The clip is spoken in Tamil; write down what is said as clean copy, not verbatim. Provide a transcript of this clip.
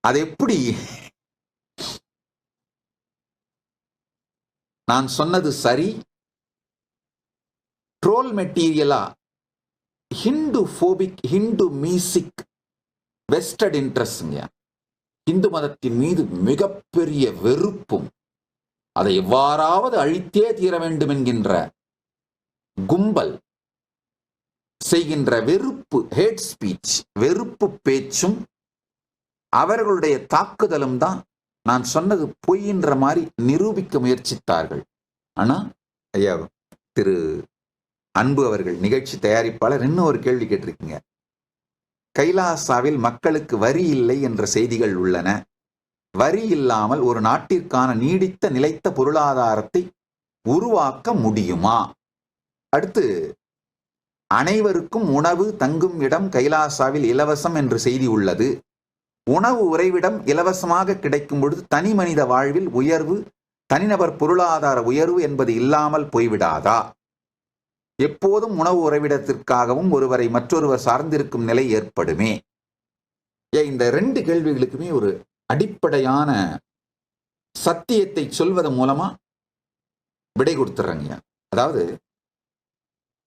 அது எப்படி? நான் சொன்னது சரி? ட்ரோல் மெட்டீரியலா, ஹிந்து போபிக், ஹிந்து மீசிக் வெஸ்டட் இன்ட்ரெஸ்ட்ங்க. இந்து மதத்தின் மீது மிகப்பெரிய வெறுப்பும், அதை எவ்வாறாவது அழித்தே தீர வேண்டும் என்கின்ற கும்பல் செய்கின்ற வெறுப்பு, ஹேட் ஸ்பீச், வெறுப்பு பேச்சும் அவர்களுடைய தாக்குதலும் தான் நான் சொன்னது பொய்ன்ற மாதிரி நிரூபிக்க முயற்சித்தார்கள். ஆனா ஐயா திரு அன்பு அவர்கள், நிகழ்ச்சி தயாரிப்பாளர், இன்னும் ஒரு கேள்வி கேட்டிருக்கீங்க. கைலாசாவில் மக்களுக்கு வரி இல்லை என்ற செய்திகள் உள்ளன. வரி இல்லாமல் ஒரு நாட்டிற்கான நீடித்த நிலைத்த பொருளாதாரத்தை உருவாக்க முடியுமா? அடுத்து, அனைவருக்கும் உணவு தங்கும் இடம் கைலாசாவில் இலவசம் என்று செய்தி உள்ளது. உணவு உறைவிடம் இலவசமாக கிடைக்கும் பொழுது தனி மனித வாழ்வில் உயர்வு, தனிநபர் பொருளாதார உயர்வு என்பது இல்லாமல் போய்விடாதா? எப்போதும் உணவு உறைவிடத்திற்காகவும் ஒருவரை மற்றொருவர் சார்ந்திருக்கும் நிலை ஏற்படுமே. இந்த 2 கேள்விகளுக்குமே ஒரு அடிப்படையான சத்தியத்தை சொல்வதன் மூலமா விடை கொடுத்துறாங்க. அதாவது